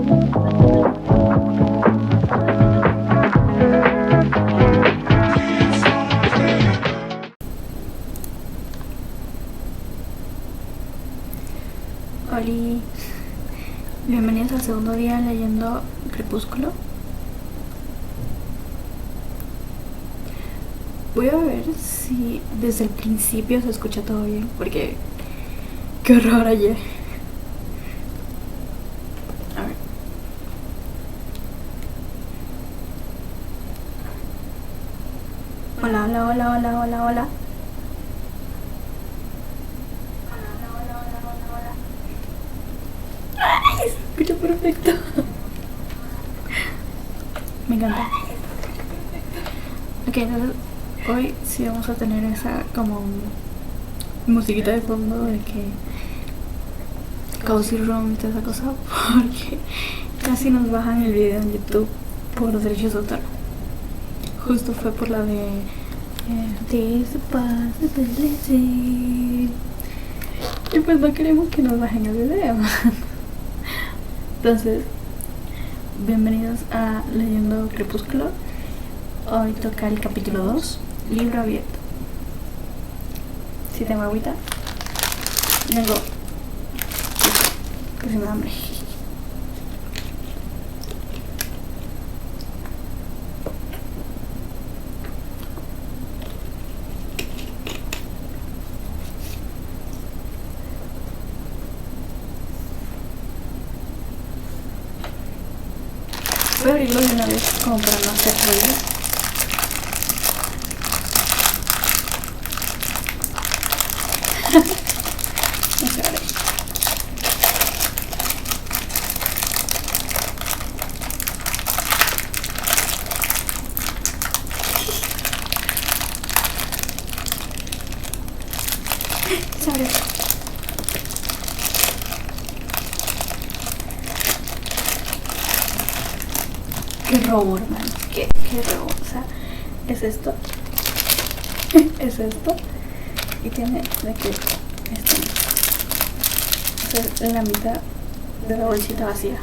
Oli, bienvenidos al segundo día leyendo Crepúsculo. Voy a ver si desde el principio se escucha todo bien, porque qué horror ayer. A ver. Hola, hola, hola, hola, hola, hola. ¡Ay! Se escucha perfecto. Me encanta. Ok, entonces hoy sí vamos a tener esa como musiquita de fondo de que Cozy Room y toda esa cosa, porque casi nos bajan el video en YouTube por derechos de autor. Justo fue por la de There's a possibility. Y pues no queremos que nos bajen el video. Entonces, bienvenidos a Leyendo Crepúsculo. Hoy toca el capítulo 2, libro abierto. Si tengo agüita, tengo que se me da hambre. Voy a abrirlo de una vez como para no hacer ruido. Sorry. Qué robo, hermano. Qué robo. O sea, es esto. Es esto. Y tiene de que esta es la mitad de la bolsita vacía.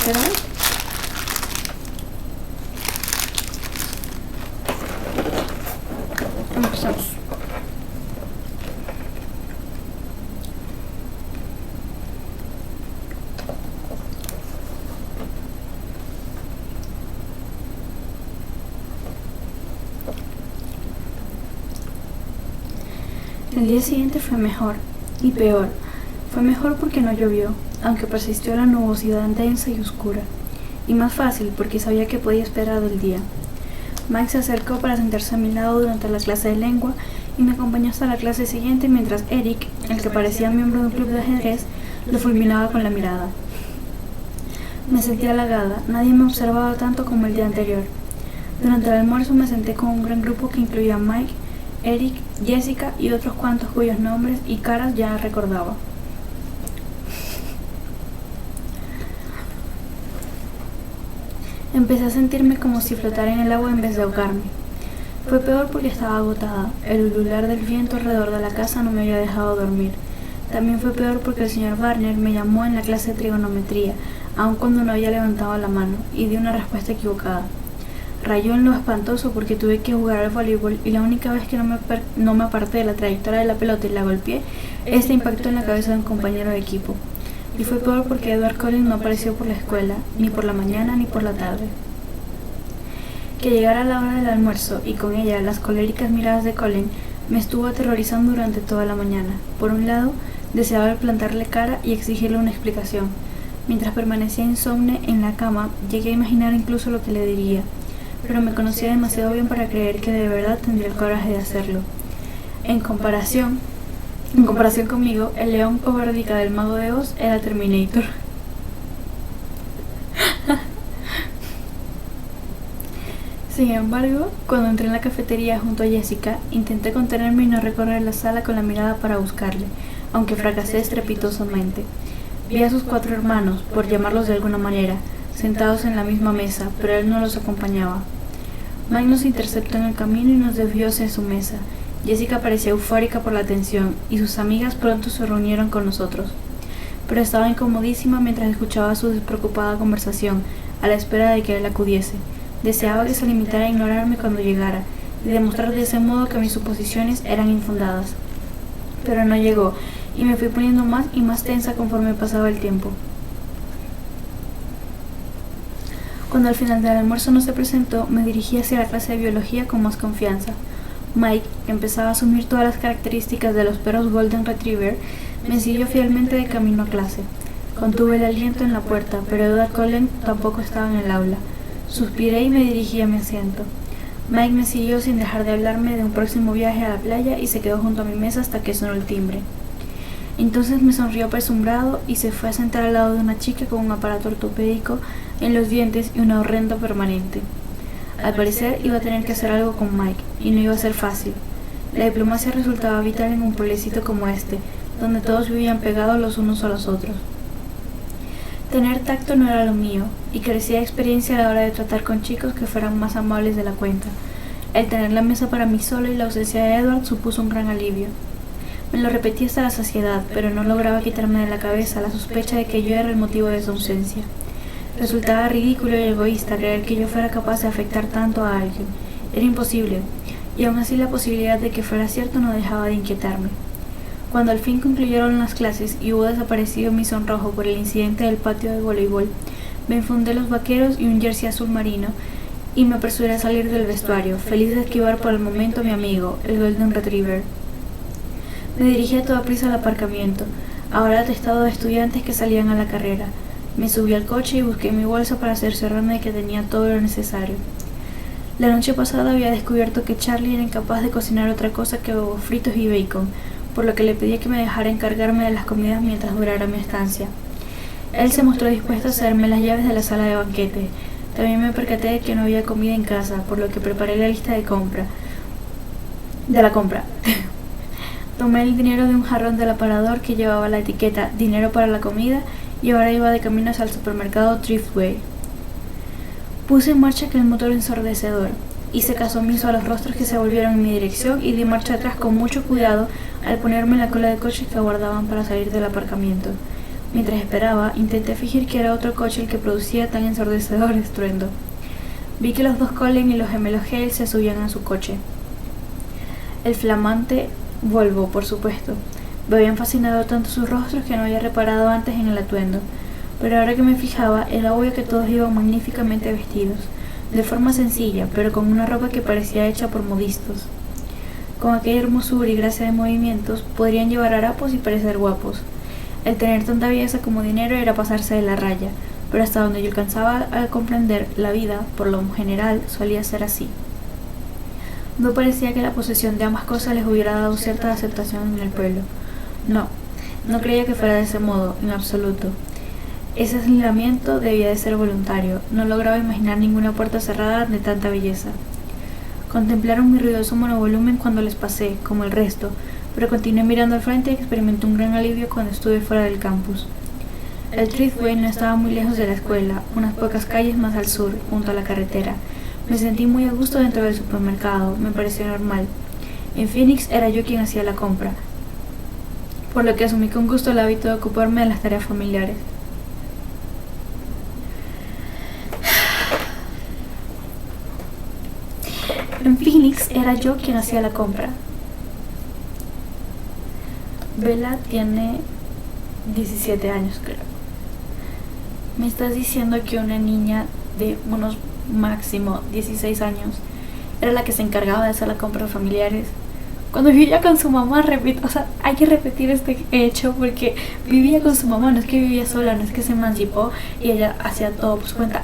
¿Verdad? Empezamos. El día siguiente fue mejor y peor. Fue mejor porque no llovió, aunque persistió la nubosidad densa y oscura. Y más fácil porque sabía que podía esperar del día. Mike se acercó para sentarse a mi lado durante la clase de lengua y me acompañó hasta la clase siguiente mientras Eric, el que parecía miembro de un club de ajedrez, lo fulminaba con la mirada. Me sentí halagada, nadie me observaba tanto como el día anterior. Durante el almuerzo me senté con un gran grupo que incluía a Mike, Eric, Jessica y otros cuantos cuyos nombres y caras ya recordaba. Empecé a sentirme como si flotara en el agua en vez de ahogarme. Fue peor porque estaba agotada. El ulular del viento alrededor de la casa no me había dejado dormir. También fue peor porque el señor Barner me llamó en la clase de trigonometría, aun cuando no había levantado la mano, y di una respuesta equivocada. Rayó en lo espantoso porque tuve que jugar al voleibol y la única vez que no me aparté de la trayectoria de la pelota y la golpeé, este impactó en la cabeza de un compañero de equipo. Y fue peor porque Edward Cullen no apareció por la escuela, ni por la mañana ni por la tarde. Que llegara la hora del almuerzo y con ella las coléricas miradas de Cullen me estuvo aterrorizando durante toda la mañana. Por un lado, deseaba plantarle cara y exigirle una explicación. Mientras permanecía insomne en la cama, llegué a imaginar incluso lo que le diría. Pero me conocía demasiado bien para creer que de verdad tendría el coraje de hacerlo. En comparación conmigo, el león cobardica del Mago de Oz era Terminator. Sin embargo, cuando entré en la cafetería junto a Jessica, intenté contenerme y no recorrer la sala con la mirada para buscarle, aunque fracasé estrepitosamente. Vi a sus 4 hermanos, por llamarlos de alguna manera, sentados en la misma mesa, pero él no los acompañaba. Mike nos interceptó en el camino y nos desvió hacia su mesa. Jessica parecía eufórica por la atención, y sus amigas pronto se reunieron con nosotros. pero estaba incomodísima mientras escuchaba su despreocupada conversación, a la espera de que él acudiese. Deseaba que se limitara a ignorarme cuando llegara, y demostrar de ese modo que mis suposiciones eran infundadas. Pero no llegó, y me fui poniendo más y más tensa conforme pasaba el tiempo. Cuando al final del almuerzo no se presentó, me dirigí hacia la clase de biología con más confianza. Mike, que empezaba a asumir todas las características de los perros Golden Retriever, me siguió fielmente de camino a clase. Contuve el aliento en la puerta, pero Edward Cullen tampoco estaba en el aula. Suspiré y me dirigí a mi asiento. Mike me siguió sin dejar de hablarme de un próximo viaje a la playa y se quedó junto a mi mesa hasta que sonó el timbre. Entonces me sonrió apresurado y se fue a sentar al lado de una chica con un aparato ortopédico en los dientes y una horrenda permanente. Al parecer iba a tener que hacer algo con Mike, y no iba a ser fácil. La diplomacia resultaba vital en un pueblecito como este, donde todos vivían pegados los unos a los otros. Tener tacto no era lo mío, y carecía de experiencia a la hora de tratar con chicos que fueran más amables de la cuenta. El tener la mesa para mí sola y la ausencia de Edward supuso un gran alivio. Me lo repetí hasta la saciedad, pero no lograba quitarme de la cabeza la sospecha de que yo era el motivo de su ausencia. Resultaba ridículo y egoísta creer que yo fuera capaz de afectar tanto a alguien. Era imposible, y aún así la posibilidad de que fuera cierto no dejaba de inquietarme. Cuando al fin concluyeron las clases y hubo desaparecido mi sonrojo por el incidente del patio de voleibol, me enfundé los vaqueros y un jersey azul marino y me apresuré a salir del vestuario, feliz de esquivar por el momento a mi amigo, el Golden Retriever. Me dirigí a toda prisa al aparcamiento, ahora atestado de estudiantes que salían a la carrera. Me subí al coche y busqué mi bolsa para cerciorarme de que tenía todo lo necesario. La noche pasada había descubierto que Charlie era incapaz de cocinar otra cosa que huevos fritos y bacon, por lo que le pedí que me dejara encargarme de las comidas mientras durara mi estancia. Él se mostró dispuesto a cederme las llaves de la sala de banquete. También me percaté de que no había comida en casa, por lo que preparé la lista de la compra. Tomé el dinero de un jarrón del aparador que llevaba la etiqueta "dinero para la comida" y ahora iba de camino hacia el supermercado Thriftway. Puse en marcha aquel motor ensordecedor. Hice caso omiso a los rostros que se volvieron en mi dirección y di marcha atrás con mucho cuidado al ponerme en la cola de coches que aguardaban para salir del aparcamiento. Mientras esperaba, intenté fingir que era otro coche el que producía tan ensordecedor estruendo. Vi que los dos Cullen y los gemelos Hale se subían a su coche. El flamante Volvo, por supuesto. Me habían fascinado tanto sus rostros que no había reparado antes en el atuendo, pero ahora que me fijaba era obvio que todos iban magníficamente vestidos, de forma sencilla, pero con una ropa que parecía hecha por modistos. Con aquella hermosura y gracia de movimientos podrían llevar harapos y parecer guapos. El tener tanta belleza como dinero era pasarse de la raya, pero hasta donde yo alcanzaba a comprender, la vida, por lo general, solía ser así. No parecía que la posesión de ambas cosas les hubiera dado cierta aceptación en el pueblo. No creía que fuera de ese modo, en absoluto. Ese aislamiento debía de ser voluntario. No lograba imaginar ninguna puerta cerrada de tanta belleza. Contemplaron mi ruidoso monovolumen cuando les pasé, como el resto, pero continué mirando al frente y experimenté un gran alivio cuando estuve fuera del campus. El Thriftway no estaba muy lejos de la escuela, unas pocas calles más al sur, junto a la carretera. Me sentí muy a gusto dentro del supermercado, me pareció normal. En Phoenix era yo quien hacía la compra, por lo que asumí con gusto el hábito de ocuparme de las tareas familiares. En Phoenix era yo quien hacía la compra. Bella tiene 17 años, creo. Me estás diciendo que una niña de unos máximo 16 años era la que se encargaba de hacer las compras familiares. Cuando vivía con su mamá, hay que repetir este hecho porque vivía con su mamá, no es que vivía sola, no es que se emancipó y ella hacía todo por su cuenta,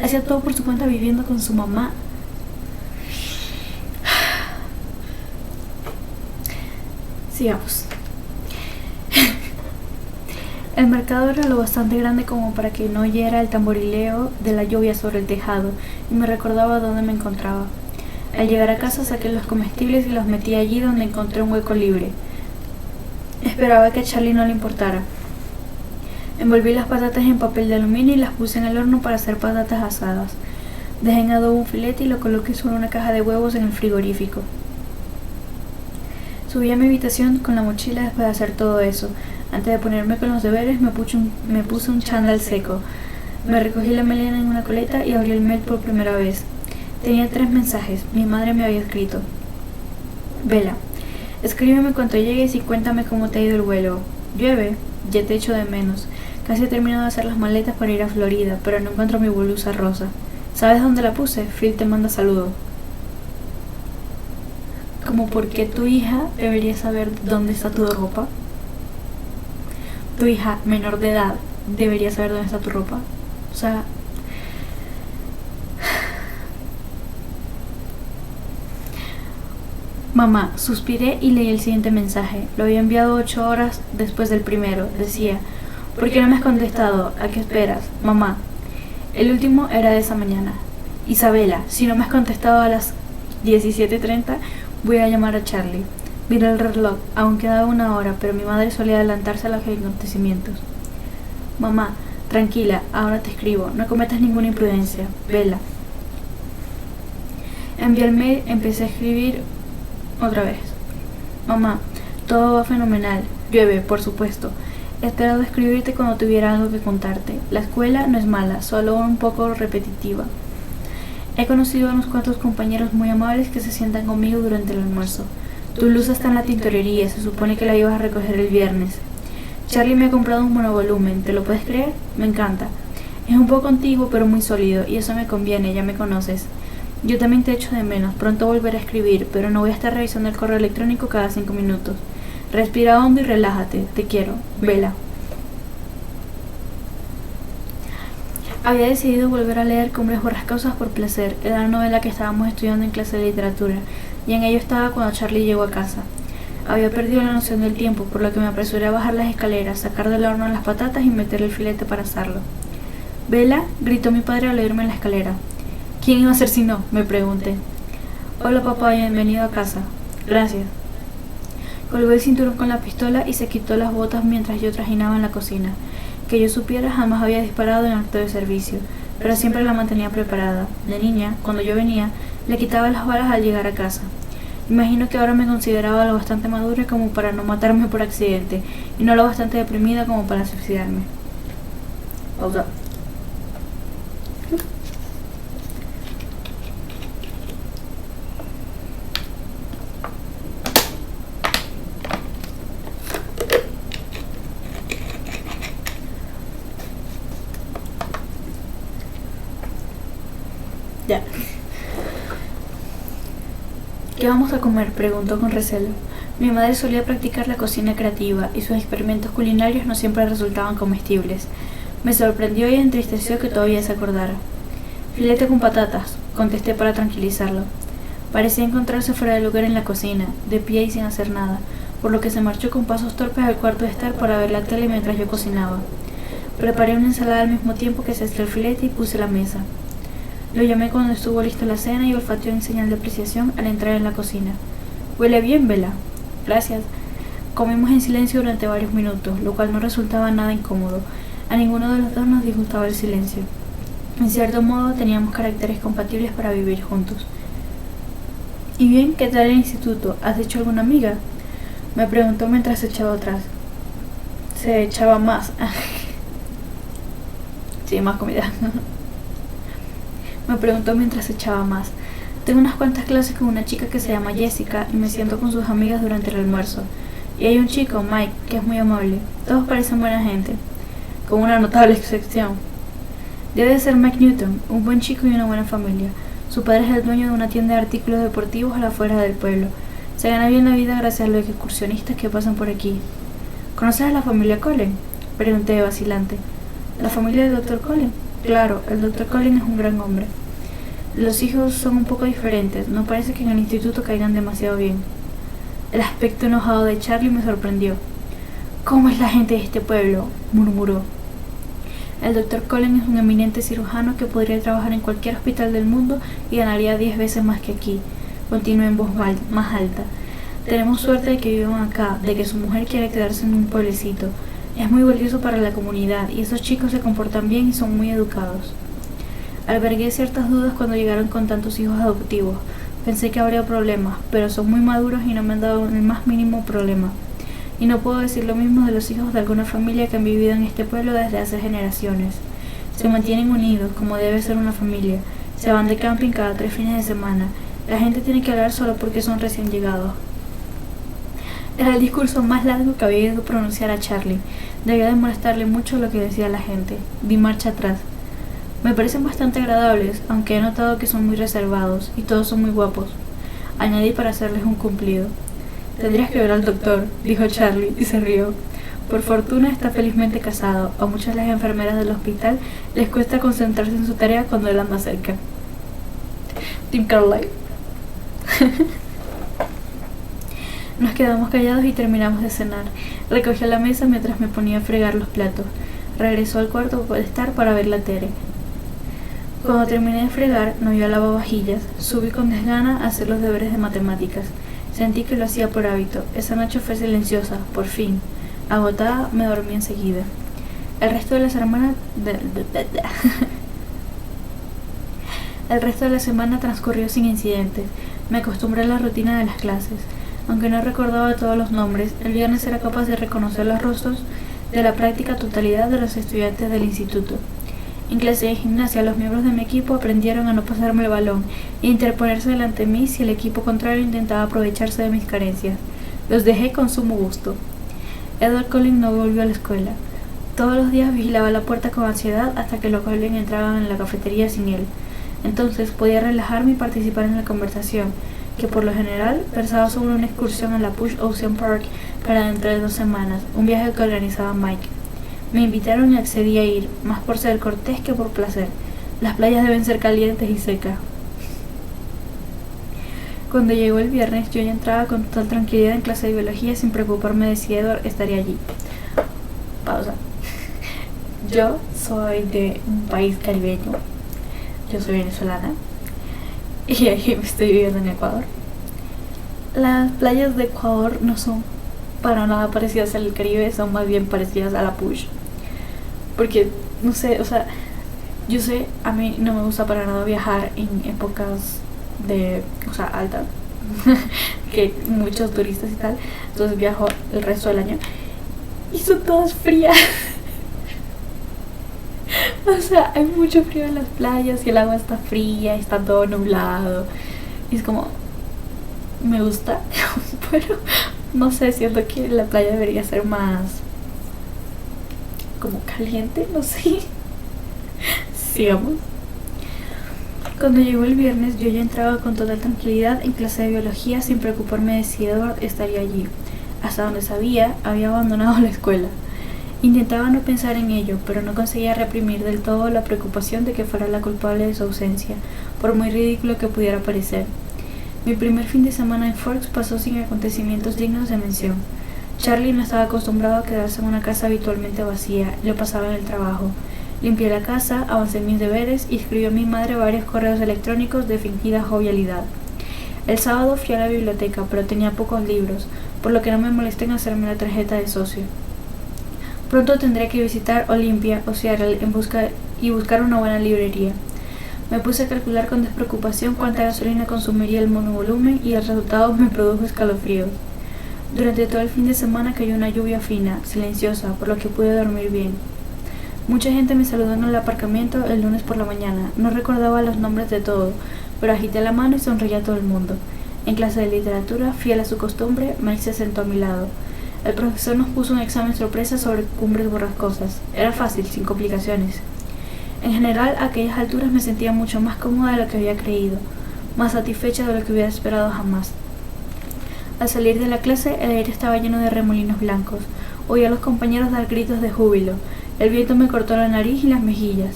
hacía todo por su cuenta viviendo con su mamá. Sigamos. El mercado era lo bastante grande como para que no oyera el tamborileo de la lluvia sobre el tejado y me recordaba dónde me encontraba. Al llegar a casa saqué los comestibles y los metí allí donde encontré un hueco libre. Esperaba que a Charlie no le importara. Envolví las patatas en papel de aluminio y las puse en el horno para hacer patatas asadas. Dejé en adobo un filete y lo coloqué sobre una caja de huevos en el frigorífico. Subí a mi habitación con la mochila después de hacer todo eso. Antes de ponerme con los deberes me puse un chándal seco. Me recogí la melena en una coleta y abrí el mail por primera vez. Tenía 3 mensajes. Mi madre me había escrito: Vela, escríbeme cuando llegues y cuéntame cómo te ha ido el vuelo. Llueve, ya te echo de menos. Casi he terminado de hacer las maletas para ir a Florida, pero no encuentro mi blusa rosa. ¿Sabes dónde la puse? Phil te manda saludos. Como por qué tu hija debería saber dónde está tu ropa. Tu hija menor de edad debería saber dónde está tu ropa. O sea, mamá, suspiré y leí el siguiente mensaje. Lo había enviado 8 horas después del primero. Decía: ¿por qué no me has contestado? ¿A qué esperas? Mamá. El último era de esa mañana. Isabela, si no me has contestado a las 17:30, voy a llamar a Charlie. Miré el reloj, aún quedaba 1 hora, pero mi madre solía adelantarse a los acontecimientos. Mamá, tranquila, ahora te escribo, no cometas ninguna imprudencia. Vela. Envié el mail, empecé a escribir otra vez. Mamá, todo va fenomenal. Llueve, por supuesto. He esperado escribirte cuando tuviera algo que contarte. La escuela no es mala, solo un poco repetitiva. He conocido a unos cuantos compañeros muy amables que se sientan conmigo durante el almuerzo. Tu blusa está en la tintorería, se supone que la ibas a recoger el viernes. Charlie me ha comprado un monovolumen, ¿te lo puedes creer? Me encanta. Es un poco antiguo pero muy sólido y eso me conviene, ya me conoces. Yo también te echo de menos, pronto volveré a escribir, pero no voy a estar revisando el correo electrónico cada 5 minutos. Respira hondo y relájate, te quiero. Vela. Había decidido volver a leer Cumbres Borrascosas por placer, era la novela que estábamos estudiando en clase de literatura, y en ello estaba cuando Charlie llegó a casa. Había perdido la noción del tiempo, por lo que me apresuré a bajar las escaleras, sacar del horno las patatas y meter el filete para asarlo. Vela, gritó mi padre al oírme en la escalera. ¿Quién iba a ser si no?, me pregunté. Hola papá, bienvenido a casa. Gracias. Colgó el cinturón con la pistola y se quitó las botas mientras yo trajinaba en la cocina. Que yo supiera, jamás había disparado en acto de servicio, pero siempre la mantenía preparada. De niña, cuando yo venía, le quitaba las balas al llegar a casa. Imagino que ahora me consideraba lo bastante madura como para no matarme por accidente, y no lo bastante deprimida como para suicidarme. Pausa. Ya. ¿Qué vamos a comer?, preguntó con recelo. Mi madre solía practicar la cocina creativa y sus experimentos culinarios no siempre resultaban comestibles. Me sorprendió y entristeció que todavía se acordara. Filete con patatas, contesté para tranquilizarlo. Parecía encontrarse fuera de lugar en la cocina, de pie y sin hacer nada, por lo que se marchó con pasos torpes al cuarto de estar para ver la tele mientras yo cocinaba. Preparé una ensalada al mismo tiempo que cesté el filete y puse la mesa. Lo llamé cuando estuvo lista la cena y olfateó en señal de apreciación al entrar en la cocina. «Huele bien, Vela». «Gracias». Comimos en silencio durante varios minutos, lo cual no resultaba nada incómodo. A ninguno de los dos nos disgustaba el silencio. En cierto modo, teníamos caracteres compatibles para vivir juntos. «¿Y bien, qué tal el instituto? ¿Has hecho alguna amiga?», me preguntó mientras se echaba atrás. Se echaba más. Sí, más comida. Me preguntó mientras echaba más. Tengo unas cuantas clases con una chica que se llama Jessica y me siento con sus amigas durante el almuerzo. Y hay un chico, Mike, que es muy amable. Todos parecen buena gente, con una notable excepción. Debe de ser Mike Newton, un buen chico y una buena familia. Su padre es el dueño de una tienda de artículos deportivos a la afuera del pueblo. Se gana bien la vida gracias a los excursionistas que pasan por aquí. ¿Conoces a la familia Cullen?, pregunté vacilante. ¿La familia del Dr. Cullen? Claro, el Dr. Cullen es un gran hombre. Los hijos son un poco diferentes, no parece que en el instituto caigan demasiado bien. El aspecto enojado de Charlie me sorprendió. ¿Cómo es la gente de este pueblo?, murmuró. El Dr. Cullen es un eminente cirujano que podría trabajar en cualquier hospital del mundo y ganaría 10 veces más que aquí. Continué en voz más alta. Tenemos suerte de que vivan acá, de que su mujer quiere quedarse en un pueblecito. Es muy valioso para la comunidad y esos chicos se comportan bien y son muy educados. Albergué ciertas dudas cuando llegaron con tantos hijos Pensé que habría problemas, pero son muy maduros y no me han dado el más mínimo problema. y no puedo decir lo mismo de los hijos de alguna familia que han vivido en este pueblo desde hace generaciones. Se mantienen unidos, como debe ser una familia. Se van de camping cada 3 fines de semana. La gente tiene que hablar solo porque son recién llegados. Era el discurso más largo que había ido a pronunciar a Charlie. Debía de molestarle mucho lo que decía la gente. Di marcha atrás. Me parecen bastante agradables, aunque he notado que son muy reservados, y todos son muy guapos. Añadí para hacerles un cumplido. Tendrías que ver al doctor, dijo Charlie, y se rió. Por fortuna está felizmente casado. A muchas de las enfermeras del hospital les cuesta concentrarse en su tarea cuando él anda cerca. Tim Carlyle. Nos quedamos callados y terminamos de cenar. Recogió la mesa mientras me ponía a fregar los platos. Regresó al cuarto de estar para ver la tele. Cuando terminé de fregar, no iba a lavavajillas. Subí con desgana a hacer los deberes de matemáticas. Sentí que lo hacía por hábito. Esa noche fue silenciosa, por fin. Agotada, me dormí enseguida. El resto de la semana transcurrió sin incidentes. Me acostumbré a la rutina de las clases. Aunque no recordaba todos los nombres, el viernes era capaz de reconocer los rostros de la práctica totalidad de los estudiantes del instituto. En clase de gimnasia, los miembros de mi equipo aprendieron a no pasarme el balón e interponerse delante de mí si el equipo contrario intentaba aprovecharse de mis carencias. Los dejé con sumo gusto. Edward Collins no volvió a la escuela. Todos los días vigilaba la puerta con ansiedad hasta que los Collins entraban en la cafetería sin él. Entonces podía relajarme y participar en la conversación, que por lo general versaba sobre una excursión a la Push Ocean Park para dentro de 2 semanas, un viaje que organizaba Mike. Me invitaron y accedí a ir, más por ser cortés que por placer. Las playas deben ser calientes y secas. Cuando llegó el viernes, yo ya entraba con total tranquilidad en clase de biología sin preocuparme de si Edward estaría allí. Pausa. Yo soy de un país caribeño. Yo soy venezolana. Y ahí estoy viviendo en Ecuador. Las playas de Ecuador no son para nada parecidas al Caribe, son más bien parecidas a la Push. Porque, no sé, o sea, yo sé, a mí no me gusta para nada viajar en épocas de, alta, que muchos turistas y tal, entonces viajo el resto del año y son todas frías. O sea, hay mucho frío en las playas y el agua está fría y está todo nublado y es como, me gusta, pero no sé, siento que la playa debería ser más como caliente, no sé. Sigamos. Cuando llegó el viernes, yo ya entraba con total tranquilidad en clase de biología sin preocuparme de si Edward estaría allí. Hasta donde sabía, había abandonado la escuela. Intentaba no pensar en ello, pero no conseguía reprimir del todo la preocupación de que fuera la culpable de su ausencia, por muy ridículo que pudiera parecer. Mi primer fin de semana en Forks pasó sin acontecimientos dignos de mención. Charlie no estaba acostumbrado a quedarse en una casa habitualmente vacía, yo pasaba en el trabajo. Limpié la casa, avancé mis deberes y escribió a mi madre varios correos electrónicos de fingida jovialidad. El sábado fui a la biblioteca, pero tenía pocos libros, por lo que no me molesté en hacerme la tarjeta de socio. Pronto tendré que visitar Olympia o Seattle buscar una buena librería. Me puse a calcular con despreocupación cuánta gasolina consumiría el monovolumen y el resultado me produjo escalofríos. Durante todo el fin de semana cayó una lluvia fina, silenciosa, por lo que pude dormir bien. Mucha gente me saludó en el aparcamiento el lunes por la mañana. No recordaba los nombres de todos, pero agité la mano y sonreí a todo el mundo. En clase de literatura, fiel a su costumbre, Mike se sentó a mi lado. El profesor nos puso un examen sorpresa sobre cumbres borrascosas. Era fácil, sin complicaciones. En general, a aquellas alturas me sentía mucho más cómoda de lo que había creído, más satisfecha de lo que hubiera esperado jamás. Al salir de la clase, el aire estaba lleno de remolinos blancos. Oí a los compañeros dar gritos de júbilo. El viento me cortó la nariz y las mejillas.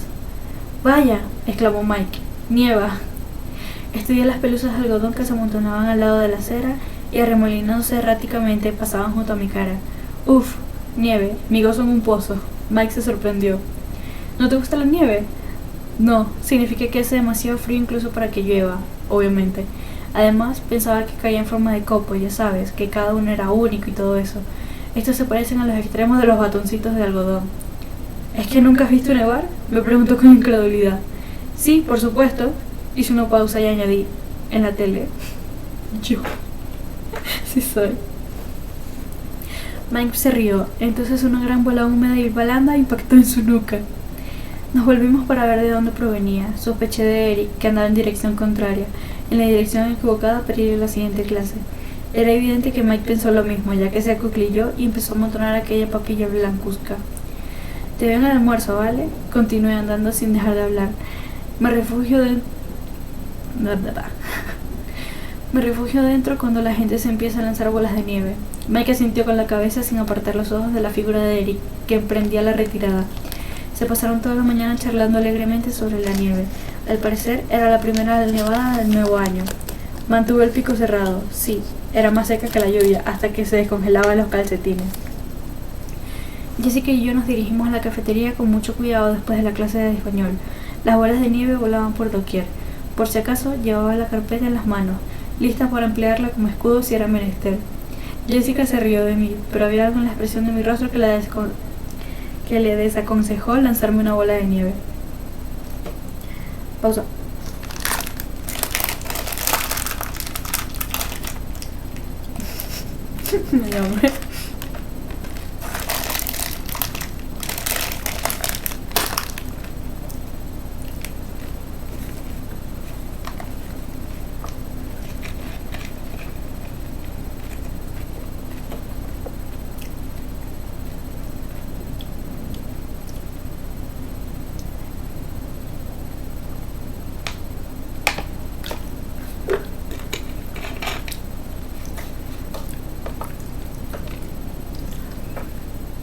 ¡Vaya!, exclamó Mike. ¡Nieva! Estudié las pelusas de algodón que se amontonaban al lado de la acera y arremolinándose erráticamente pasaban junto a mi cara. ¡Uf! Nieve, mi gozo en un pozo. Mike se sorprendió. ¿No te gusta la nieve? No, significa que hace demasiado frío incluso para que llueva, obviamente. Además, pensaba que caía en forma de copo, ya sabes, que cada uno era único y todo eso. Estos se parecen a los extremos de los batoncitos de algodón. ¿Es que nunca has visto nevar?, me preguntó con incredulidad. Sí, por supuesto. Hice una pausa y añadí, en la tele. Yo. Sí soy. Mike se rió, entonces una gran bola húmeda y blanda impactó en su nuca. Nos volvimos para ver de dónde provenía. Sospeché de Eric, que andaba en dirección contraria, en la dirección equivocada para ir a la siguiente clase. Era evidente que Mike pensó lo mismo, ya que se acuclilló y empezó a amontonar aquella papilla blancuzca. Te veo en el almuerzo, ¿vale? Continué andando sin dejar de hablar. Me refugio dentro cuando la gente se empieza a lanzar bolas de nieve. Mike asintió con la cabeza sin apartar los ojos de la figura de Eric, que emprendía la retirada. Se pasaron toda la mañana charlando alegremente sobre la nieve. Al parecer era la primera nevada del nuevo año. Mantuve el pico cerrado. Sí, era más seca que la lluvia, hasta que se descongelaban los calcetines. Jessica y yo nos dirigimos a la cafetería con mucho cuidado después de la clase de español. Las bolas de nieve volaban por doquier. Por si acaso, llevaba la carpeta en las manos, lista para emplearla como escudo si era menester. Jessica se rió de mí, pero había algo en la expresión de mi rostro que le desaconsejó lanzarme una bola de nieve. Pausa. Me llamé.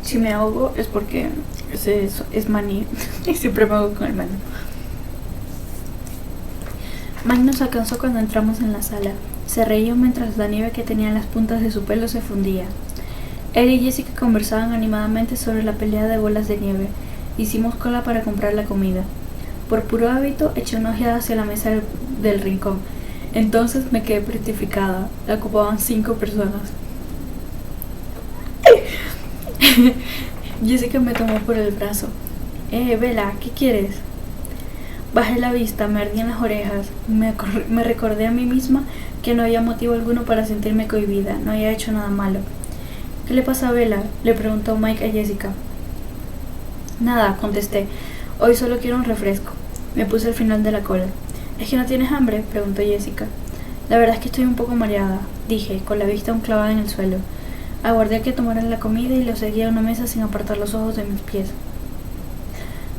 Si me ahogo es porque es maní y siempre me ahogo con el maní. Mike nos alcanzó cuando entramos en la sala. Se reía mientras la nieve que tenía en las puntas de su pelo se fundía. Él y Jessica conversaban animadamente sobre la pelea de bolas de nieve. Hicimos cola para comprar la comida. Por puro hábito eché una ojeada hacia la mesa del rincón. Entonces me quedé petrificada. La ocupaban 5 personas. Jessica me tomó por el brazo. Bella, ¿qué quieres? Bajé la vista, me ardían las orejas. Me recordé a mí misma que no había motivo alguno para sentirme cohibida. No había hecho nada malo. ¿Qué le pasa a Bella?, le preguntó Mike a Jessica. Nada, contesté. Hoy solo quiero un refresco. Me puse al final de la cola. ¿Es que no tienes hambre?, preguntó Jessica. La verdad es que estoy un poco mareada, dije, con la vista aún clavada en el suelo. Aguardé a que tomaran la comida y lo seguí a una mesa sin apartar los ojos de mis pies.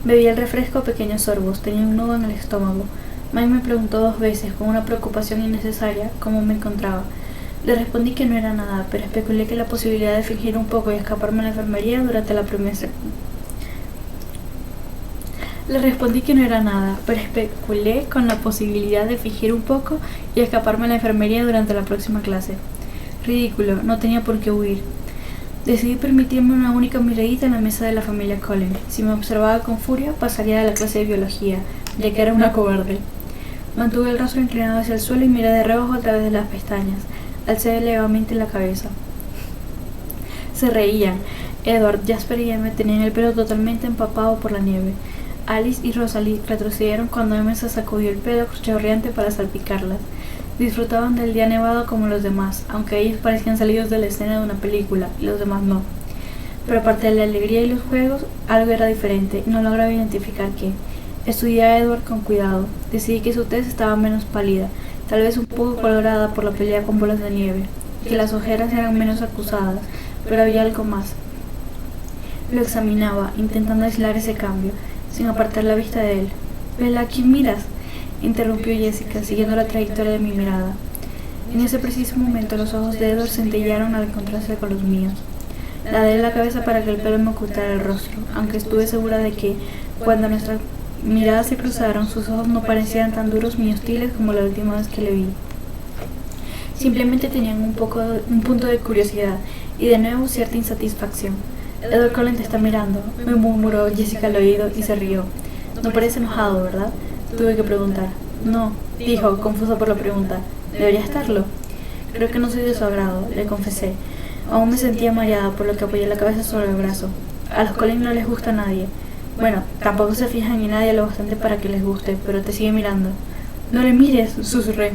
Bebí el refresco a pequeños sorbos, tenía un nudo en el estómago. Mike me preguntó 2 veces, con una preocupación innecesaria, cómo me encontraba. Le respondí que no era nada, pero especulé que la posibilidad de fingir un poco y escaparme a la enfermería durante la primera Le respondí que no era nada, pero especulé con la posibilidad de fingir un poco y escaparme a la enfermería durante la próxima clase. Ridículo, no tenía por qué huir. Decidí permitirme una única miradita en la mesa de la familia Collins. Si me observaba con furia, pasaría de la clase de biología, ya que era una cobarde. Mantuve el rostro inclinado hacia el suelo y miré de reojo a través de las pestañas. Alcé levemente la cabeza. Se reían. Edward, Jasper y Emma tenían el pelo totalmente empapado por la nieve. Alice y Rosalie retrocedieron cuando Emma se sacudió el pelo chorreante para salpicarlas. Disfrutaban del día nevado como los demás, aunque ellos parecían salidos de la escena de una película y los demás no. Pero aparte de la alegría y los juegos, algo era diferente y no lograba identificar qué. Estudié a Edward con cuidado. Decidí que su tez estaba menos pálida, tal vez un poco colorada por la pelea con bolas de nieve, y que las ojeras eran menos acusadas, pero había algo más. Lo examinaba, intentando aislar ese cambio, sin apartar la vista de él. «Bella, ¿a quién miras?», interrumpió Jessica, siguiendo la trayectoria de mi mirada. En ese preciso momento los ojos de Edward centellearon al encontrarse con los míos. Ladeé la cabeza para que el pelo me ocultara el rostro, aunque estuve segura de que, cuando nuestras miradas se cruzaron, sus ojos no parecían tan duros ni hostiles como la última vez que le vi. Simplemente tenían un punto de curiosidad y de nuevo cierta insatisfacción. «Edward Collins te está mirando», me murmuró Jessica al oído y se rió. «No parece enojado, ¿verdad?», tuve que preguntar. «No», dijo, confuso por la pregunta. «¿Debería estarlo?». «Creo que no soy de su agrado», le confesé. Aún me sentía mareada, por lo que apoyé la cabeza sobre el brazo. A los Collins no les gusta a nadie. Bueno, tampoco se fijan en nadie lo bastante para que les guste, pero te sigue mirando. «No le mires», susurré.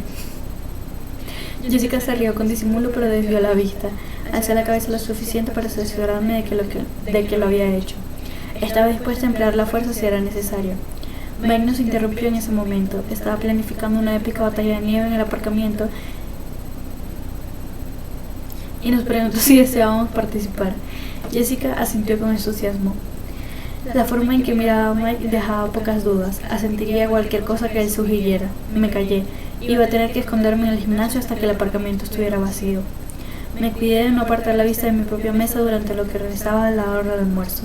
Jessica se rió con disimulo, pero desvió la vista. Alcé la cabeza lo suficiente para cerciorarme de que lo había hecho. Estaba dispuesta a emplear la fuerza si era necesario. Mike se interrumpió en ese momento. Estaba planificando una épica batalla de nieve en el aparcamiento y nos preguntó si deseábamos participar. Jessica asintió con entusiasmo. La forma en que miraba a Mike dejaba pocas dudas. Asentiría a cualquier cosa que él sugiriera. Me callé. Iba a tener que esconderme en el gimnasio hasta que el aparcamiento estuviera vacío. Me cuidé de no apartar la vista de mi propia mesa durante lo que regresaba de la hora del almuerzo.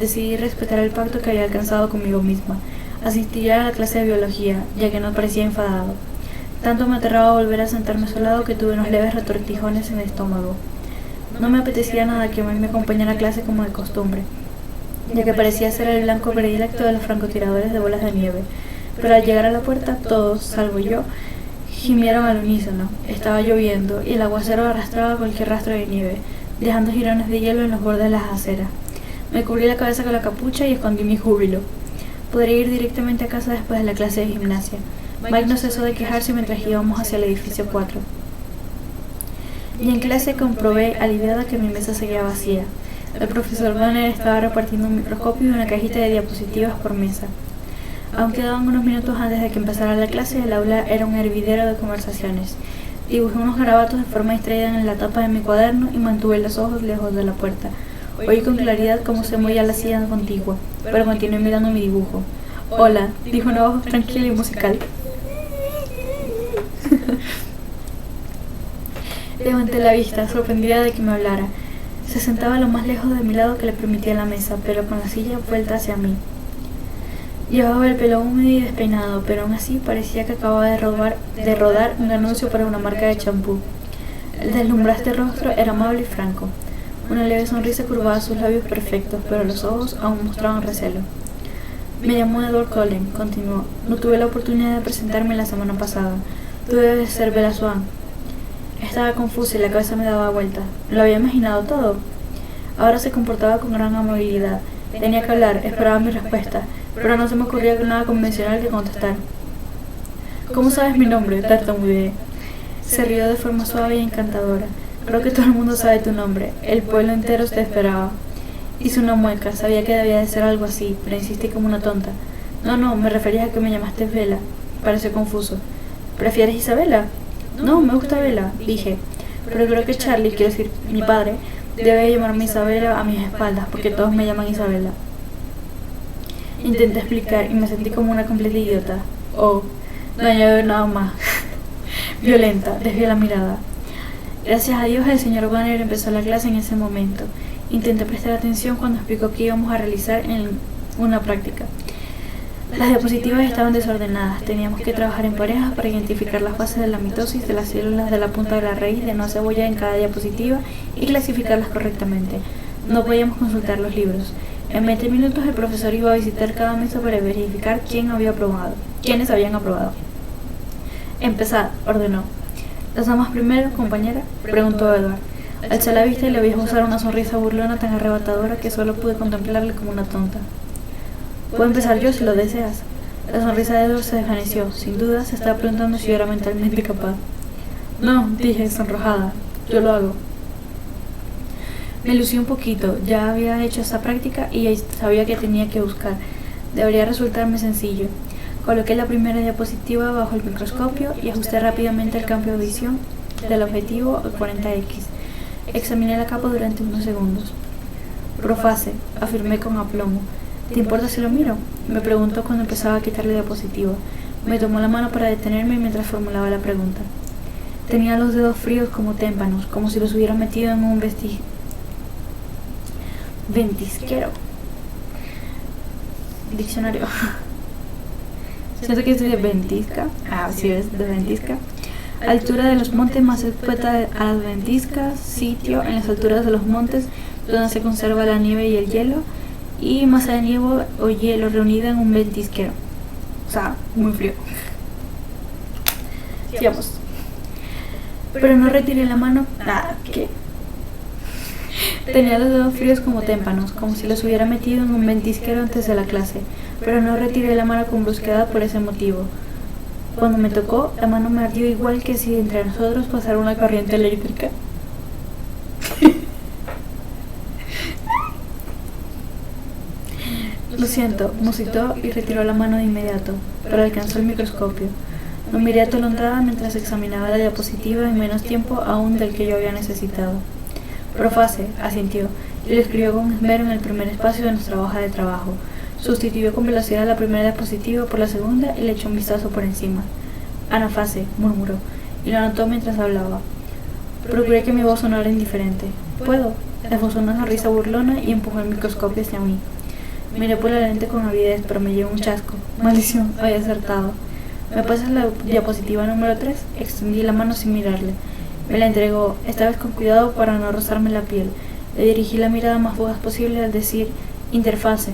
Decidí respetar el pacto que había alcanzado conmigo misma. Asistiría a la clase de biología, ya que no parecía enfadado. Tanto me aterraba volver a sentarme a su lado que tuve unos leves retortijones en el estómago. No me apetecía nada que Mike me acompañara a clase como de costumbre, ya que parecía ser el blanco predilecto de los francotiradores de bolas de nieve. Pero al llegar a la puerta, todos, salvo yo, gimieron al unísono. Estaba lloviendo y el aguacero arrastraba cualquier rastro de nieve, dejando jirones de hielo en los bordes de las aceras. Me cubrí la cabeza con la capucha y escondí mi júbilo. Podría ir directamente a casa después de la clase de gimnasia. Mike no cesó de quejarse mientras íbamos hacia el edificio 4. Y en clase comprobé, aliviada, que mi mesa seguía vacía. El profesor Banner estaba repartiendo un microscopio y una cajita de diapositivas por mesa. Aún quedaban unos minutos antes de que empezara la clase, el aula era un hervidero de conversaciones. Dibujé unos garabatos de forma distraída en la tapa de mi cuaderno y mantuve los ojos lejos de la puerta. Oí con claridad cómo se movía la silla contigua, pero continué mirando mi dibujo. «Hola», dijo una voz tranquila y musical. Levanté la vista, sorprendida de que me hablara. Se sentaba lo más lejos de mi lado que le permitía la mesa, pero con la silla vuelta hacia mí. Llevaba el pelo húmedo y despeinado, pero aún así parecía que acababa de rodar un anuncio para una marca de champú. El deslumbrante rostro era amable y franco. Una leve sonrisa curvaba sus labios perfectos, pero los ojos aún mostraban recelo. Me llamó Edward Cullen, continuó. No tuve la oportunidad de presentarme la semana pasada. Tú debes ser Bella Swan. Estaba confusa y la cabeza me daba vuelta. Lo había imaginado todo. Ahora se comportaba con gran amabilidad. Tenía que hablar, esperaba mi respuesta, pero no se me ocurría nada convencional que contestar. «¿Cómo sabes mi nombre?», tartamudeé. Se rió de forma suave y encantadora. «Creo que todo el mundo sabe tu nombre. El pueblo entero te esperaba». Hice una mueca, sabía que debía de ser algo así, pero insistí como una tonta. No, me refería a que me llamaste Bella. Pareció confuso. «¿Prefieres Isabela?» «No, me gusta Bella», dije. «Pero creo que Charlie, quiero decir, mi padre, debe llamarme Isabela a mis espaldas, porque todos me llaman Isabela». Intenté explicar y me sentí como una completa idiota. Oh, no añadió nada más. Violenta, desvié la mirada. Gracias a Dios el señor Banner empezó la clase en ese momento. Intenté prestar atención cuando explicó que íbamos a realizar una práctica. Las diapositivas estaban desordenadas. Teníamos que trabajar en parejas para identificar las fases de la mitosis de las células de la punta de la raíz de una cebolla en cada diapositiva y clasificarlas correctamente. No podíamos consultar los libros. En 20 minutos el profesor iba a visitar cada mesa para verificar quiénes habían aprobado. «Empezad», ordenó. «¿Las damas primero, compañera?», preguntó Edward. Alzó la vista y le vi usar una sonrisa burlona tan arrebatadora que solo pude contemplarle como una tonta. «Puedo empezar yo si lo deseas». La sonrisa de Edward se desvaneció. Sin duda se estaba preguntando si yo era mentalmente capaz. «No», dije, sonrojada. «Yo lo hago». Me lucí un poquito. Ya había hecho esa práctica y sabía que tenía que buscar. Debería resultarme sencillo. Coloqué la primera diapositiva bajo el microscopio y ajusté rápidamente el campo de visión del objetivo al 40x. Examiné la capa durante unos segundos. «Profase», afirmé con aplomo. «¿Te importa si lo miro?», me preguntó cuando empezaba a quitarle diapositiva. Me tomó la mano para detenerme mientras formulaba la pregunta. Tenía los dedos fríos como témpanos, como si los hubiera metido en un ventisquero. Diccionario. Siento que es de ventisca. Sí, es de ventisca. Altura de los montes más expuesta a las ventiscas. Sitio en las alturas de los montes donde se conserva la nieve y el hielo. Y masa de nieve o hielo reunida en un ventisquero. O sea, muy frío. Sigamos. Pero no retiré la mano. ¿Qué? Tenía los dedos fríos como témpanos, como si los hubiera metido en un ventisquero antes de la clase, pero no retiré la mano con brusquedad por ese motivo. Cuando me tocó, la mano me ardió igual que si entre nosotros pasara una corriente eléctrica. Lo siento, musitó y retiró la mano de inmediato, pero alcanzó el microscopio. Lo miré atolondrada mientras examinaba la diapositiva en menos tiempo aún del que yo había necesitado. Profase, asintió, y lo escribió con esmero en el primer espacio de nuestra hoja de trabajo. Sustituyó con velocidad la primera diapositiva por la segunda y le echó un vistazo por encima. Anafase, murmuró, y lo anotó mientras hablaba. Procuré que mi voz sonara indiferente. ¿Puedo? Esbozó una sonrisa burlona y empujó el microscopio hacia mí. Miré por la lente con avidez, pero me llevó un chasco. Maldición, había acertado. ¿Me pasas la diapositiva número 3? Extendí la mano sin mirarle. Me la entregó, esta vez con cuidado para no rozarme la piel. Le dirigí la mirada más fugaz posible al decir interfase.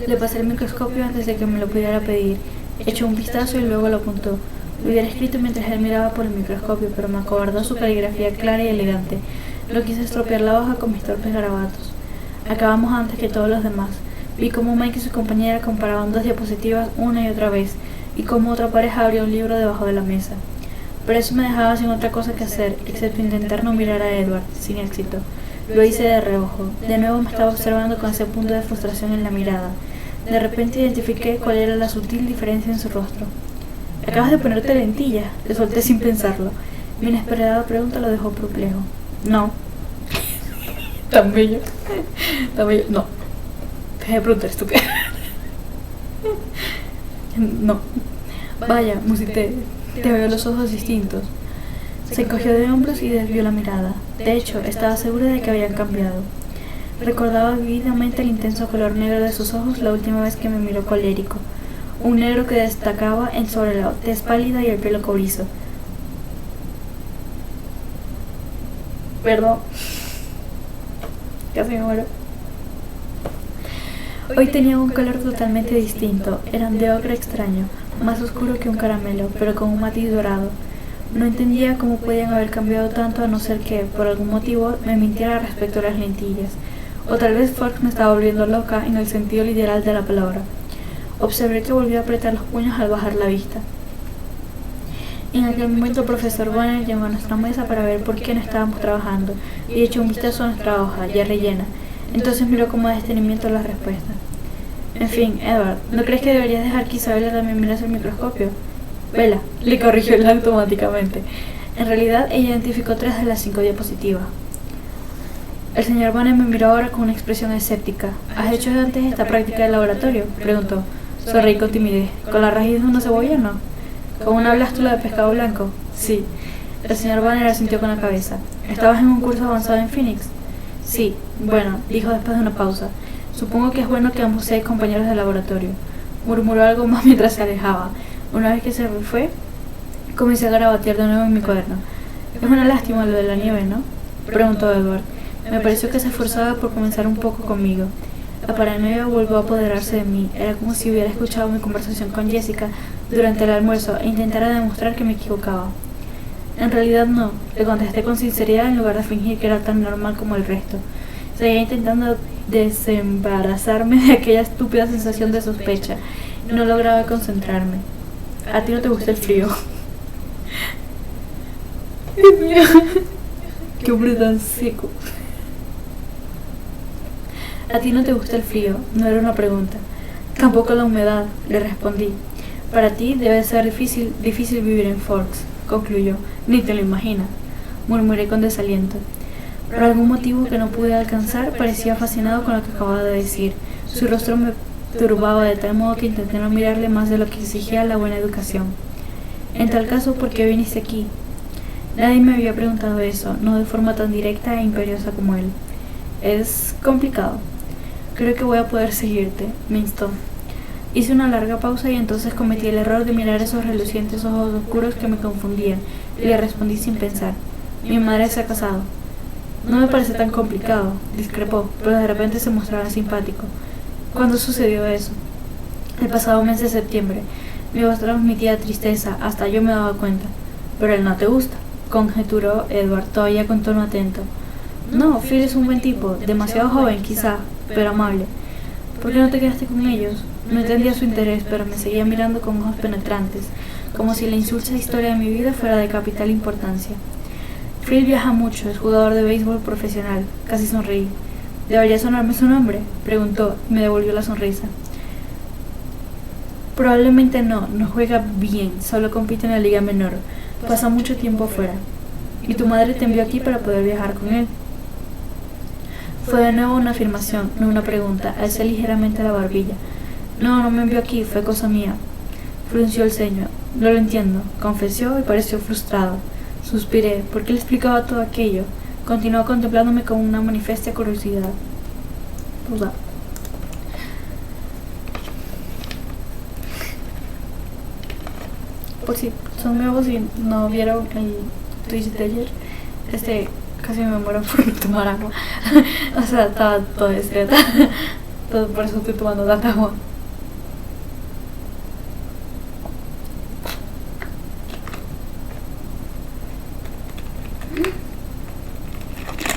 Le pasé el microscopio antes de que me lo pudiera pedir. Echó un vistazo y luego lo apuntó. Lo hubiera escrito mientras él miraba por el microscopio, pero me acobardó su caligrafía clara y elegante. No quise estropear la hoja con mis torpes garabatos. Acabamos antes que todos los demás. Vi cómo Mike y su compañera comparaban dos diapositivas una y otra vez, y cómo otra pareja abrió un libro debajo de la mesa. Pero eso me dejaba sin otra cosa que hacer, excepto intentar no mirar a Edward, sin éxito. Lo hice de reojo. De nuevo me estaba observando con ese punto de frustración en la mirada. De repente identifiqué cuál era la sutil diferencia en su rostro. «Acabas de ponerte lentillas», le solté sin pensarlo. Mi inesperada pregunta lo dejó perplejo. «No». Tan bello. No. Deja de preguntar, estúpida. No. Vaya, musité. Te veo los ojos distintos. Se encogió de hombros y desvió la mirada. De hecho, estaba segura de que habían cambiado. Recordaba vividamente el intenso color negro de sus ojos la última vez que me miró colérico. Un negro que destacaba sobre la tez pálida y el pelo cobrizo. Perdón. Casi me muero. Hoy tenía un color totalmente distinto. Eran de ocre extraño, más oscuro que un caramelo, pero con un matiz dorado. No entendía cómo podían haber cambiado tanto, a no ser que, por algún motivo, me mintiera respecto a las lentillas. O tal vez Fox me estaba volviendo loca en el sentido literal de la palabra. Observé que volvió a apretar los puños al bajar la vista. En aquel momento el profesor Bonner llamó a nuestra mesa para ver por qué no estábamos trabajando y echó un vistazo a nuestra hoja, ya rellena. Entonces miró con más detenimiento la respuesta. En fin, Edward, ¿no crees que deberías dejar que Isabela también mirase el microscopio? Vela, le corrigió él automáticamente. En realidad, ella identificó 3 de las 5 diapositivas. El señor Bonner me miró ahora con una expresión escéptica. ¿Has hecho antes esta práctica de laboratorio?, preguntó. Sonreí con timidez. ¿Con la raíz de una cebolla no? ¿Con una blástula de pescado blanco? Sí. El señor Bonner asintió con la cabeza. ¿Estabas en un curso avanzado en Phoenix? Sí. Bueno, dijo después de una pausa. Supongo que es bueno que ambos seáis compañeros de laboratorio. Murmuró algo más mientras se alejaba. Una vez que se fue, comencé a garabatear de nuevo en mi cuaderno. Es una lástima lo de la nieve, ¿no?, preguntó Edward. Me pareció que se esforzaba por comenzar un poco conmigo. La paranoia volvió a apoderarse de mí. Era como si hubiera escuchado mi conversación con Jessica durante el almuerzo e intentara demostrar que me equivocaba. En realidad no, le contesté con sinceridad en lugar de fingir que era tan normal como el resto. Seguía intentando desembarazarme de aquella estúpida sensación de sospecha y no lograba concentrarme. ¿A ti no te gusta el frío? Dios mío, qué hombre tan seco. ¿A ti no te gusta el frío? No era una pregunta. Tampoco la humedad, le respondí. Para ti debe ser difícil vivir en Forks, concluyó. Ni te lo imaginas, murmuré con desaliento. Por algún motivo que no pude alcanzar, parecía fascinado con lo que acababa de decir. Su rostro me turbaba de tal modo que intenté no mirarle más de lo que exigía la buena educación. En tal caso, ¿por qué viniste aquí? Nadie me había preguntado eso, no de forma tan directa e imperiosa como él. Es complicado. Creo que voy a poder seguirte, me instó. Hice una larga pausa y entonces cometí el error de mirar esos relucientes ojos oscuros que me confundían, y le respondí sin pensar. Mi madre se ha casado. No me parece tan complicado, discrepó, pero de repente se mostraba simpático. ¿Cuándo sucedió eso? El pasado mes de septiembre. Mi voz transmitía tristeza, hasta yo me daba cuenta. Pero él no te gusta, conjeturó Edward, todavía con tono atento. No, Phil es un buen tipo, demasiado joven quizá, pero amable. ¿Por qué no te quedaste con ellos? No entendía su interés, pero me seguía mirando con ojos penetrantes, como si la insulsa historia de mi vida fuera de capital importancia. Phil viaja mucho, es jugador de béisbol profesional. Casi sonreí. ¿Debería sonarme su nombre?, preguntó y me devolvió la sonrisa. Probablemente no juega bien, solo compite en la liga menor, pasa mucho tiempo afuera. ¿Y tu madre te envió aquí para poder viajar con él? Fue de nuevo una afirmación, no una pregunta. Alcé ligeramente la barbilla. No me envió aquí, fue cosa mía. Frunció el ceño. No lo entiendo, confesó y pareció frustrado. Suspiré, porque le explicaba todo aquello. Continuó contemplándome con una manifiesta curiosidad. Por si son nuevos y no vieron el Twitch de ayer, casi me muero por tomar agua. O sea, estaba todo discreta. Por eso estoy tomando tanta agua.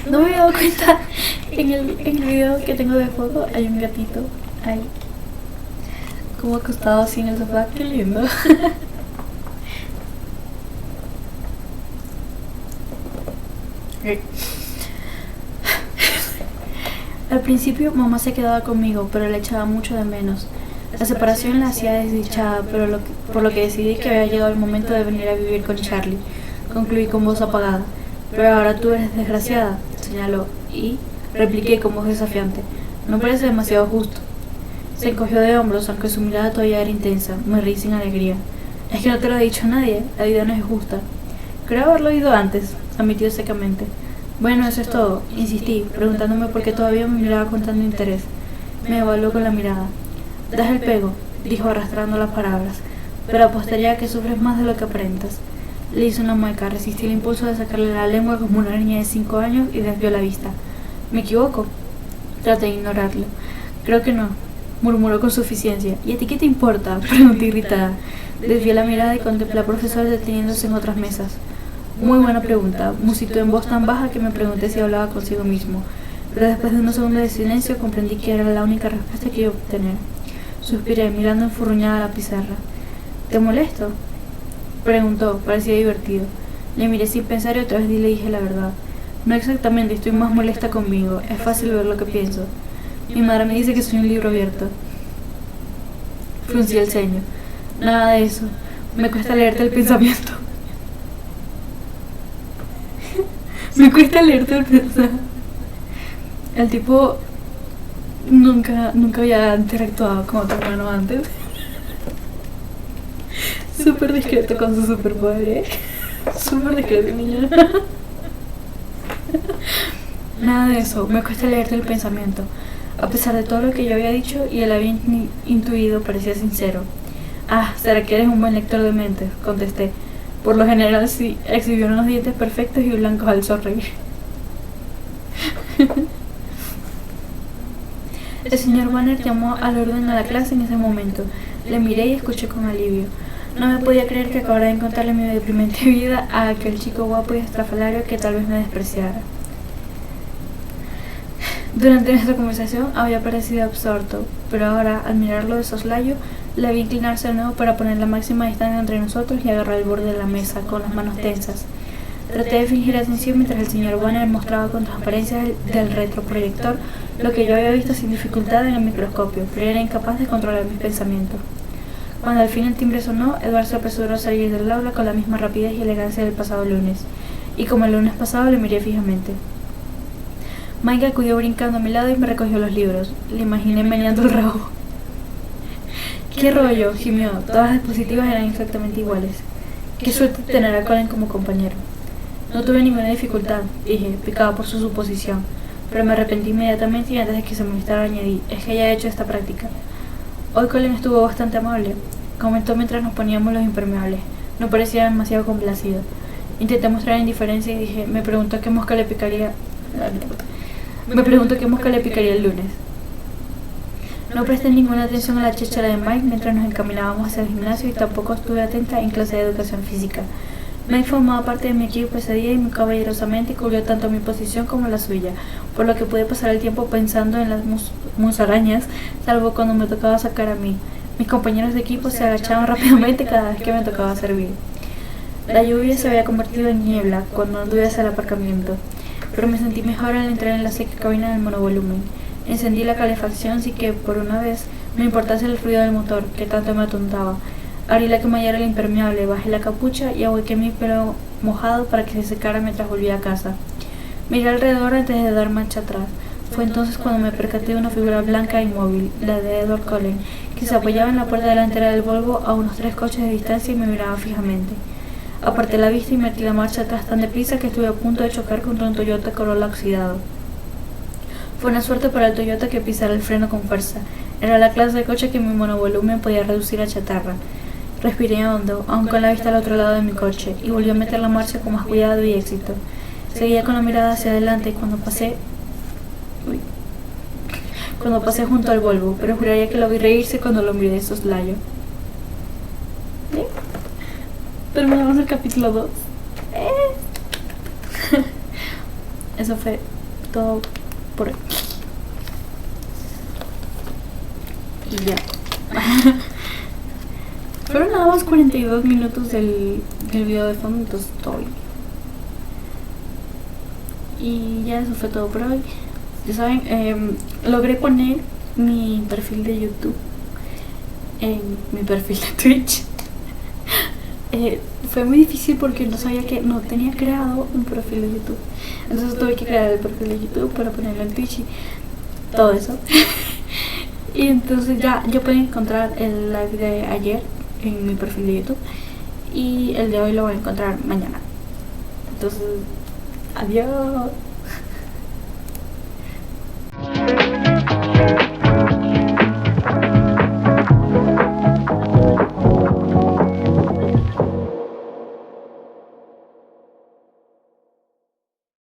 No me había dado cuenta, en el video que tengo de foto hay un gatito ahí, como acostado así en el sofá. Qué lindo. Al principio mamá se quedaba conmigo, pero le echaba mucho de menos. La separación la hacía desdichada, pero por lo que decidí que había llegado el momento de venir a vivir con Charlie. Concluí con voz apagada. Pero ahora tú eres desgraciada, señaló, y repliqué con voz desafiante. No parece demasiado justo. Se encogió de hombros, aunque su mirada todavía era intensa. Me reí sin alegría. Es que no te lo ha dicho nadie, la vida no es justa. Creo haberlo oído antes, admitió secamente. Bueno, eso es todo, insistí, preguntándome por qué todavía me miraba con tanto interés. Me evaluó con la mirada. Das el pego, dijo arrastrando las palabras, pero apostaría a que sufres más de lo que aparentas. Le hizo una mueca, resistí el impulso de sacarle la lengua como una niña de 5 años y desvió la vista. ¿Me equivoco? Traté de ignorarlo. Creo que no, murmuró con suficiencia. ¿Y a ti qué te importa?, pregunté irritada. Desvié la mirada y contemplé al profesor deteniéndose en otras mesas. Muy buena pregunta, musitó en voz tan baja que me pregunté si hablaba consigo mismo, pero después de unos segundos de silencio comprendí que era la única respuesta que iba a obtener. Suspiré, mirando enfurruñada la pizarra. ¿Te molesto?, preguntó, parecía divertido. Le miré sin pensar y otra vez le dije la verdad. No exactamente, estoy más molesta conmigo, es fácil ver lo que pienso. Mi madre me dice que soy un libro abierto. Fruncí el ceño. Nada de eso, me cuesta leerte el pensamiento. Me cuesta leerte el pensamiento. El tipo nunca había interactuado con otro hermano antes. Súper discreto con su superpoder, súper discreto, niña. Nada de eso, me cuesta leerte el pensamiento. A pesar de todo lo que yo había dicho y él había intuido, parecía sincero. Ah, ¿será que eres un buen lector de mentes?, contesté. Por lo general sí, exhibió unos dientes perfectos y blancos al sonreír. El señor Banner llamó al orden a la clase en ese momento. Le miré y escuché con alivio. No me podía creer que acabara de encontrarle mi deprimente vida a aquel chico guapo y estrafalario que tal vez me despreciara. Durante nuestra conversación había parecido absorto, pero ahora, al mirarlo de soslayo, le vi inclinarse de nuevo para poner la máxima distancia entre nosotros y agarrar el borde de la mesa con las manos tensas. Traté de fingir atención mientras el señor Banner mostraba con transparencia del retroproyector lo que yo había visto sin dificultad en el microscopio, pero era incapaz de controlar mis pensamientos. Cuando al fin el timbre sonó, Edward se apresuró a salir del aula con la misma rapidez y elegancia del pasado lunes, y como el lunes pasado le miré fijamente. Mike acudió brincando a mi lado y me recogió los libros. Le imaginé meneando el rabo. ¡Qué rollo!, gimió. Todas las dispositivas eran exactamente iguales. ¡Qué suerte tener a Colin como compañero! No tuve ninguna dificultad, dije, picado por su suposición, pero me arrepentí inmediatamente y antes de que se molestara añadí, es que haya hecho esta práctica. Hoy Colin estuvo bastante amable, comentó mientras nos poníamos los impermeables. No parecía demasiado complacido. Intenté mostrar indiferencia y dije, me preguntó qué mosca le picaría el lunes. No presté ninguna atención a la cháchara de Mike mientras nos encaminábamos hacia el gimnasio y tampoco estuve atenta en clase de educación física. Mike formaba parte de mi equipo ese día y muy caballerosamente cubrió tanto mi posición como la suya, por lo que pude pasar el tiempo pensando en las musarañas, salvo cuando me tocaba sacar a mí. Mis compañeros de equipo se agachaban rápidamente cada vez que me tocaba servir. La lluvia se había convertido en niebla cuando anduve hacia el aparcamiento. pero me sentí mejor al entrar en la seca cabina del monovolumen. Encendí la calefacción sin que por una vez me importase el ruido del motor, que tanto me atontaba. Abrí la cremallera del impermeable, bajé la capucha y ahuequé mi pelo mojado para que se secara mientras volvía a casa. Miré alrededor antes de dar marcha atrás. Fue entonces cuando me percaté de una figura blanca e inmóvil, la de Edward Cullen, que se apoyaba en la puerta delantera del Volvo a unos 3 coches de distancia y me miraba fijamente. Aparté la vista y metí la marcha atrás tan deprisa que estuve a punto de chocar contra un Toyota Corolla oxidado. Fue una suerte para el Toyota que pisara el freno con fuerza. Era la clase de coche que mi monovolumen podía reducir a chatarra. Respiré hondo, aun con la vista al otro lado de mi coche, y volví a meter la marcha con más cuidado y éxito. Seguía con la mirada hacia adelante cuando pasé junto al Volvo, pero juraría que lo vi reírse cuando lo miré de soslayo. Terminamos el capítulo 2. Eso fue todo por hoy. Y ya. Fueron nada más 42 minutos del video de fondo, entonces todo bien. Y ya eso fue todo por hoy. Ya saben, logré poner mi perfil de YouTube en mi perfil de Twitch. Fue muy difícil porque no sabía que no tenía creado un perfil de YouTube. Entonces tuve que crear el perfil de YouTube para ponerlo en Twitch y todo eso. Y entonces ya yo puedo encontrar el live de ayer en mi perfil de YouTube y el de hoy lo voy a encontrar mañana. Entonces, adiós.